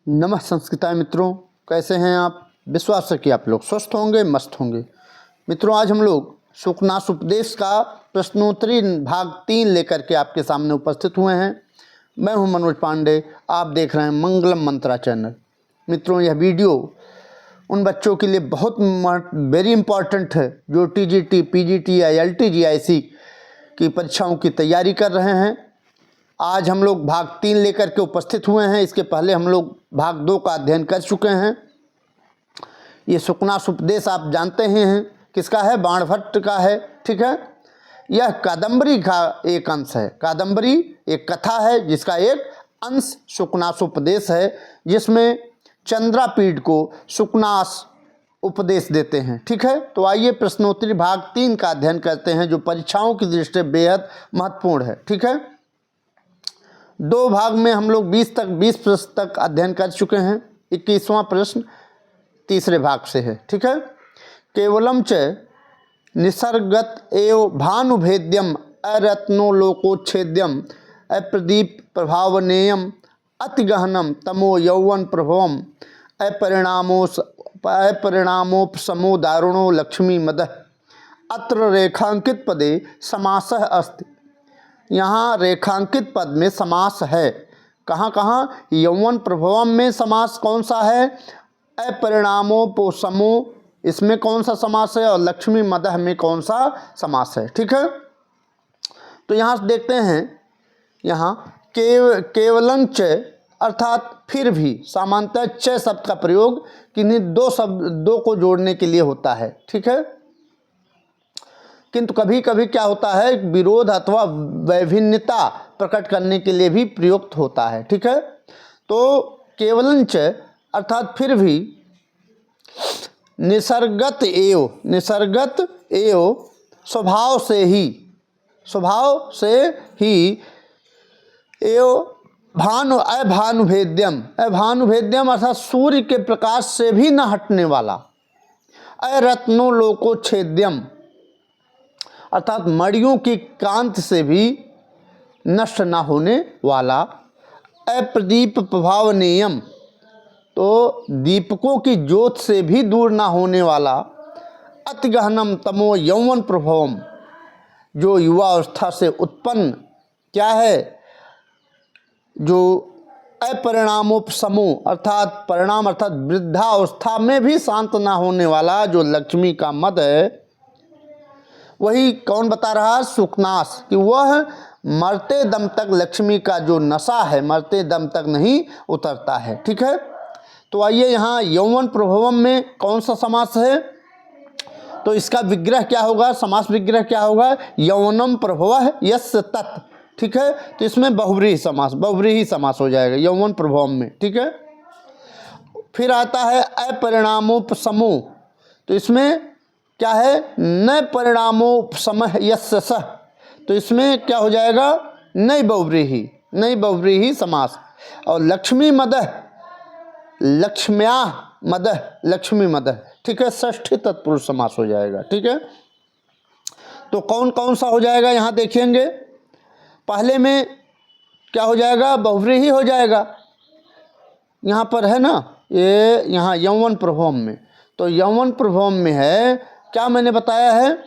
नमः संस्कृताय मित्रों, कैसे हैं आप। विश्वास है कि आप लोग स्वस्थ होंगे, मस्त होंगे। मित्रों, आज हम लोग सुखनास उपदेश का प्रश्नोत्तरी भाग 3 लेकर के आपके सामने उपस्थित हुए हैं। मैं हूं मनोज पांडे, आप देख रहे हैं मंगलम मंत्रा चैनल। मित्रों, यह वीडियो उन बच्चों के लिए बहुत वेरी इंपॉर्टेंट है जो टीजीटी, पीजीटी, आईएलटी, जीआईसी की परीक्षाओं की तैयारी कर रहे हैं। आज हम लोग भाग 3 लेकर के उपस्थित हुए हैं। इसके पहले हम लोग भाग 2 का अध्ययन कर चुके हैं। ये सुखनास उपदेश आप जानते ही हैं किसका है, बाणभट्ट का है। ठीक है, यह कादंबरी का एक अंश है। कादंबरी एक कथा है जिसका एक अंश सुखनास उपदेश है, जिसमें चंद्रापीड़ को सुखनास उपदेश देते हैं। ठीक है, तो आइए प्रश्नोत्तरी भाग 3 का अध्ययन करते हैं, जो परीक्षाओं की दृष्टि से बेहद महत्वपूर्ण है। ठीक है, 2 भाग में हम लोग 20 प्रश्न तक अध्ययन कर चुके हैं। 21वां प्रश्न तीसरे भाग से है। ठीक है, केवलम च निसर्गत एव भानुभेद्यम अरत्नोलोकोच्छेद्यम अप्रदीप प्रभावनेयम अतिगहनम तमो यौवन प्रभवम अपरिणामोपशमो दारुणो लक्ष्मी मदः। अत्र रेखांकित पदे समासः अस्ति। यहाँ रेखांकित पद में समास है। कहाँ कहाँ? यौवन प्रभवम में समास कौन सा है? अपरिणामोपशमो, इसमें कौन सा समास है? और लक्ष्मी मदः में कौन सा समास है? ठीक है, तो यहाँ देखते हैं, यहाँ केवलं च अर्थात फिर भी, सामान्यतः च शब्द का प्रयोग किन्हीं दो को जोड़ने के लिए होता है। ठीक है, किंतु कभी कभी क्या होता है, विरोध अथवा वैभिन्नता प्रकट करने के लिए भी प्रयुक्त होता है। ठीक है, तो केवलंच अर्थात फिर भी, निसर्गत एव स्वभाव से ही एव अभानुभेद्यम अर्थात सूर्य के प्रकाश से भी न हटने वाला। अरत्नोलोकोच्छेद्यम अर्थात मणियों की कांति से भी नष्ट ना होने वाला। अप्रदीप प्रभावनेयम, तो दीपकों की ज्योत से भी दूर ना होने वाला। अतिगहनम तमो यौवन प्रभवम, जो युवावस्था से उत्पन्न क्या है, जो अपरिणामोपशमो अर्थात परिणाम अर्थात वृद्धावस्था में भी शांत ना होने वाला जो लक्ष्मी का मद है। वही कौन बता रहा? सुखनास, कि वह मरते दम तक लक्ष्मी का जो नशा है, मरते दम तक नहीं उतरता है। ठीक है, तो आइए यहाँ यौवन प्रभवम में कौन सा समास है, तो इसका विग्रह क्या होगा, समास विग्रह क्या होगा? यौवनम प्रभवः यस्य तत्। ठीक है, तो इसमें बहुव्रीहि समास हो जाएगा यौवन प्रभवम में। ठीक है, फिर आता है अपरिणामोपशमो, तो इसमें क्या है? न परिणामोपशमः यस्य सः, तो इसमें क्या हो जाएगा? नई बहुव्रीहि समास। और लक्ष्मी मदः, लक्ष्मी मदः। ठीक है, षष्ठी तत्पुरुष समास हो जाएगा। ठीक है, तो कौन कौन सा हो जाएगा यहाँ देखेंगे। पहले में क्या हो जाएगा? बहुव्रीहि हो जाएगा। यहाँ पर है ना, ये यहाँ यौवन प्रभवम में, तो यौवन प्रभवम में है क्या मैंने बताया है?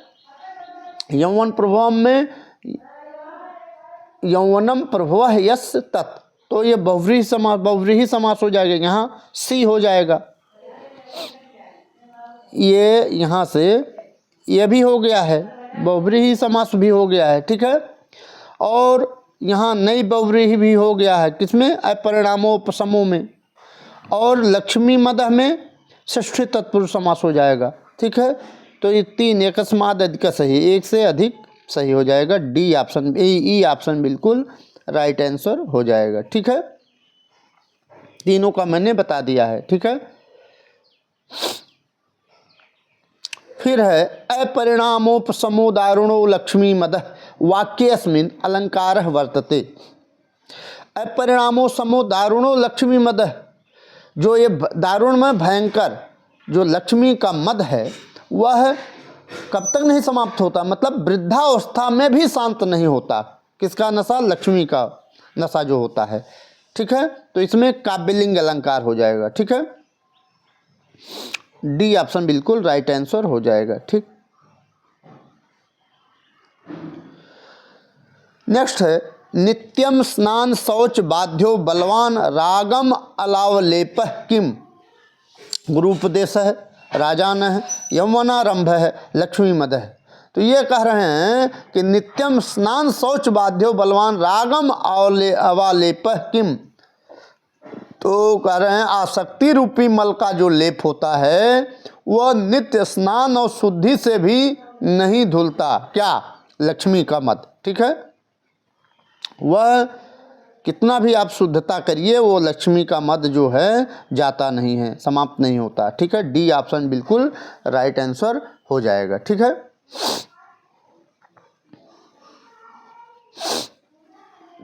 यौवन प्रभवम में यौवनम प्रभवः यस्य तत्, तो ये बहुव्रीहि समास हो जाएगा। यहाँ सी हो जाएगा, ये यहाँ से ये भी हो गया है, बहुव्रीहि समास भी हो गया है। ठीक है, और यहाँ नई बहुव्रीहि भी हो गया है, किसमें? अपरिणामोपशमो में। और लक्ष्मी मदः में षष्ठी तत्पुरुष समास हो जाएगा। ठीक है, तो ये 3 एकस्माद अधिक सही, एक से अधिक सही हो जाएगा। डी ऑप्शन, ई ऑप्शन बिल्कुल राइट आंसर हो जाएगा। ठीक है, तीनों का मैंने बता दिया है। ठीक है, फिर है अपरिणामोपशमो दारुणो लक्ष्मी मदः वाक्येऽस्मिन् अलंकारः वर्तते। अपरिणामोपशमो दारुणो लक्ष्मी मदः, जो ये दारुण में भयंकर जो लक्ष्मी का मद है, वह कब तक नहीं समाप्त होता, मतलब वृद्धावस्था में भी शांत नहीं होता। किसका नशा? लक्ष्मी का नशा जो होता है। ठीक है, तो इसमें काव्यलिंग अलंकार हो जाएगा। ठीक है, डी ऑप्शन बिल्कुल राइट आंसर हो जाएगा। ठीक, नेक्स्ट है नित्यम स्नान शौच बाध्यो बलवान रागम अलावलेप किम। गुरुपदेश है, राजान है, यौवनारंभ है, लक्ष्मी मद है। तो ये कह रहे हैं कि नित्यम स्नान शौच बाध्यो बलवान रागम अवालेप किम। तो कह रहे हैं आसक्ति रूपी मल का जो लेप होता है वह नित्य स्नान और शुद्धि से भी नहीं धुलता। क्या? लक्ष्मी का मद। ठीक है, वह कितना भी आप शुद्धता करिए वो लक्ष्मी का मद जो है जाता नहीं है, समाप्त नहीं होता। ठीक है, डी ऑप्शन बिल्कुल राइट आंसर हो जाएगा। ठीक है,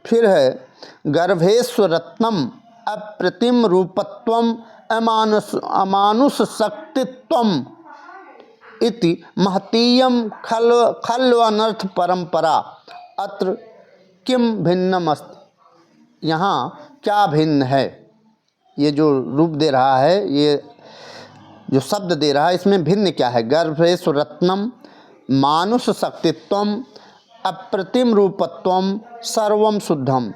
फिर है गर्भेश्वरत्नम अप्रतिम रूपत्वम अमानुष शक्तित्वम इति महतीयम खल्वनर्थ परंपरा अत्र किम भिन्नम अस्ति। यहाँ क्या भिन्न है? ये जो रूप दे रहा है, ये जो शब्द दे रहा है, इसमें भिन्न क्या है? गर्भेश्वरत्नम, मानुष शक्तित्वम, अप्रतिम रूपत्वम, सर्वम शुद्धम,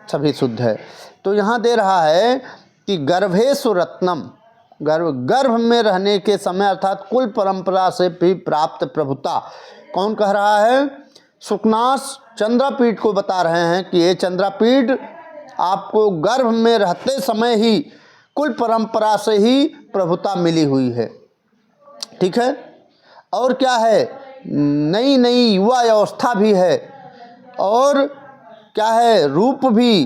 सभी शुद्ध है। तो यहाँ दे रहा है कि गर्भेश्वरत्नम, गर्भ में रहने के समय अर्थात कुल परंपरा से भी प्राप्त प्रभुता। कौन कह रहा है? सुकनास चंद्रापीठ को बता रहे हैं कि ये चंद्रापीठ आपको गर्भ में रहते समय ही कुल परंपरा से ही प्रभुता मिली हुई है। ठीक है, और क्या है? नई नई युवा अवस्था भी है, और क्या है? रूप भी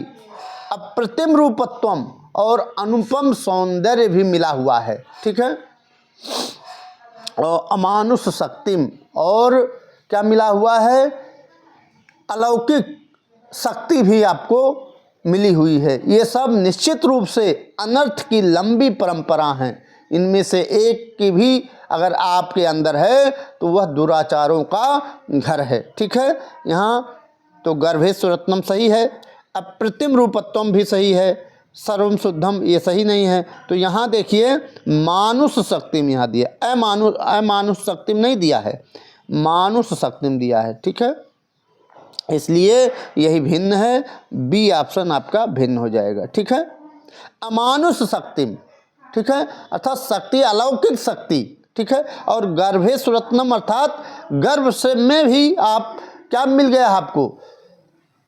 अप्रतिम रूपत्वम और अनुपम सौंदर्य भी मिला हुआ है। ठीक है, और अमानुष शक्तिम, और क्या मिला हुआ है? अलौकिक शक्ति भी आपको मिली हुई है। ये सब निश्चित रूप से अनर्थ की लंबी परंपरा हैं। इनमें से एक की भी अगर आपके अंदर है तो वह दुराचारों का घर है। ठीक है, यहाँ तो गर्भेश्वरत्नम सही है, अप्रतिम रूपत्वम भी सही है, सर्वम शुद्धम ये सही नहीं है। तो यहाँ देखिए मानुष शक्तिम यहाँ दिया, अमानुष शक्तिम नहीं दिया है, मानुष शक्तिम दिया है। ठीक है, इसलिए यही भिन्न है, बी ऑप्शन आपका भिन्न हो जाएगा। ठीक है, अमानुष शक्तिम, ठीक है, अर्थात शक्ति अलौकिक शक्ति। ठीक है, और गर्भेश्वरत्नम अर्थात गर्भ से में भी आप क्या मिल गया आपको?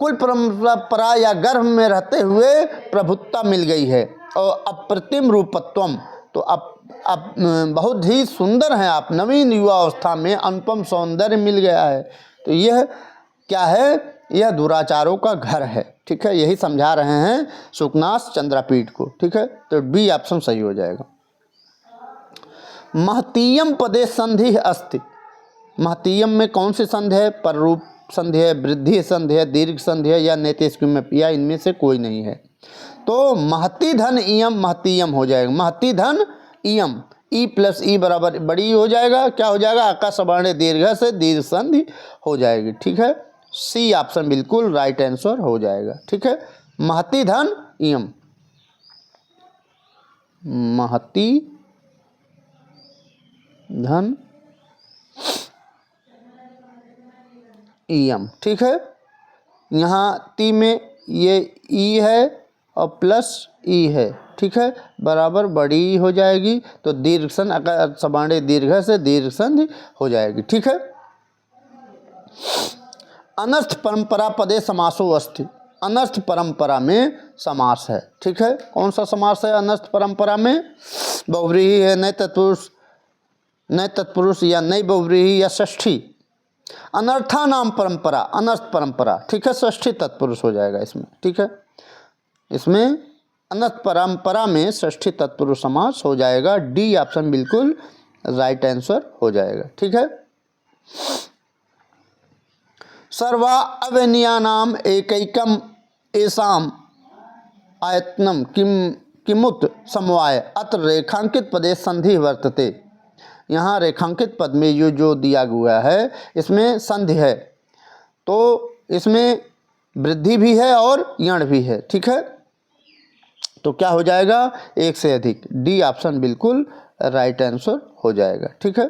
कुल परंपरा या गर्भ में रहते हुए प्रभुत्ता मिल गई है। और अप्रतिम रूपत्वम, तो अब बहुत ही सुंदर हैं आप, नवीन युवा अवस्था में अनुपम सौंदर्य मिल गया है। तो यह क्या है? यह दुराचारों का घर है। ठीक है, यही समझा रहे हैं सुकनास चंद्रापीठ को। ठीक है, तो बी ऑप्शन सही हो जाएगा। महतीयम पदे संधि अस्ति। महतीयम में कौन सी संधि है? पररूप संधि है, वृद्धि संधि है, दीर्घ संधि है, या नेतेस्क्यूमेपिया, इनमें से कोई नहीं है। तो महती धन इयम महतीयम हो जाएगा। महती धन इयम, ई प्लस ई बराबर बड़ी हो जाएगा। क्या हो जाएगा? आकाश सवर्ण दीर्घ से दीर्घ संधि हो जाएगी। ठीक है, सी ऑप्शन बिल्कुल राइट आंसर हो जाएगा। ठीक है, महती धन इयम, महती धन इयम। ठीक है, यहाँ ती में ये ई है और प्लस ई है। ठीक है, बराबर बड़ी हो जाएगी, तो दीर्घ संधि आकाश सवर्ण दीर्घ से दीर्घ संधि हो जाएगी। ठीक है, अनर्थ परंपरा पदे समासो अस्ति। अनर्थ परंपरा में समास है। ठीक है, कौन सा समास है अनर्थ परंपरा में? बहुव्रीहि है, नए तत्पुरुष, नए तत्पुरुष या नई बहुव्रीहि या षष्ठी। अनर्था नाम परंपरा, अनर्थ परंपरा। ठीक है, षष्ठी तत्पुरुष हो जाएगा इसमें। ठीक है, इसमें अनर्थ परंपरा में षष्ठी तत्पुरुष समास हो जाएगा। डी ऑप्शन बिल्कुल राइट आंसर हो जाएगा। ठीक है, सर्वा अवनियानाम एकैकम एसाम आयतनम किमुत समवाय अत्र रेखांकित पदे संधि वर्तते। यहाँ रेखांकित पद में जो दिया हुआ है इसमें संधि है, तो इसमें वृद्धि भी है और यण भी है। ठीक है, तो क्या हो जाएगा, एक से अधिक। डी ऑप्शन बिल्कुल राइट आंसर हो जाएगा। ठीक है,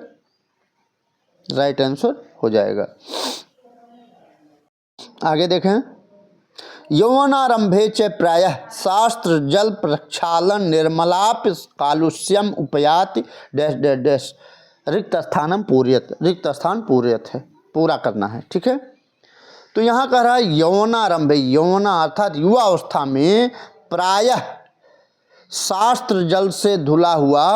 राइट आंसर हो जाएगा। आगे देखें, यौवनारंभे च प्रायः शास्त्र जल प्रक्षालन निर्मलाप कालुष्यम उपयाति डैश डैश डैश रिक्त स्थानम पूर्यत। रिक्त स्थान पूर्यत है, पूरा करना है। ठीक है, तो यहाँ कह रहा है यौवनारंभे, यौवना अर्थात युवा अवस्था में, प्रायः शास्त्र जल से धुला हुआ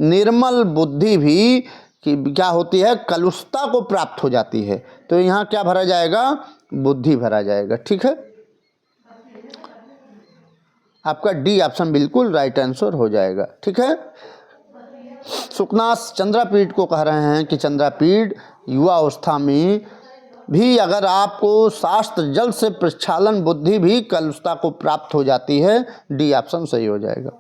निर्मल बुद्धि भी कि क्या होती है, कलुषता को प्राप्त हो जाती है। तो यहाँ क्या भरा जाएगा, बुद्धि भरा जाएगा। ठीक है, आपका डी ऑप्शन बिल्कुल राइट आंसर हो जाएगा। ठीक है, सुकनास चंद्रापीठ को कह रहे हैं कि चंद्रापीठ युवा अवस्था में भी अगर आपको शास्त्र जल से प्रक्षालन बुद्धि भी कलुषता को प्राप्त हो जाती है। डी ऑप्शन सही हो जाएगा।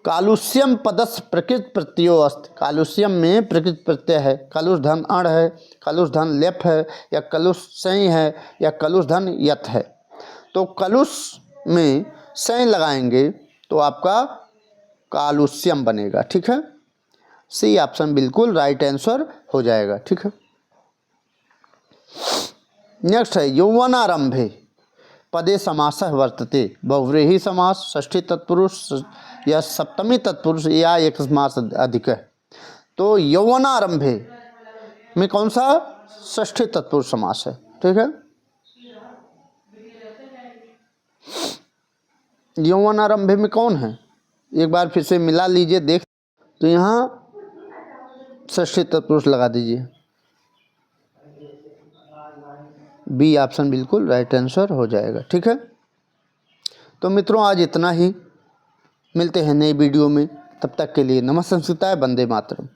कालुष्यम पदस प्रकृत प्रत्ययो अस्ति। कालुष्यम में प्रकृत प्रत्यय है, कलुष धन अण है, कलुष धन लेप है, या कलुष सई है, या कलुष धन यत है। तो कलुष में सई लगाएंगे तो आपका कालुष्यम बनेगा। ठीक है, सी ऑप्शन बिल्कुल राइट आंसर हो जाएगा। ठीक है, नेक्स्ट है यौवनारंभे पदे समासः वर्तते। बहुव्रीहि समास, षष्ठी तत्पुरुष या सप्तमी तत्पुरुष या एक समास अधिक है। तो यौवनारंभे में कौन सा, षष्ठी तत्पुरुष समास है। ठीक है, यौवनारंभे में कौन है, एक बार फिर से मिला लीजिए देख। तो यहाँ षष्ठी तत्पुरुष लगा दीजिए। बी ऑप्शन बिल्कुल राइट आंसर हो जाएगा। ठीक है, तो मित्रों आज इतना ही, मिलते हैं नई वीडियो में, तब तक के लिए नमः संस्कृताय, वंदे मातरम।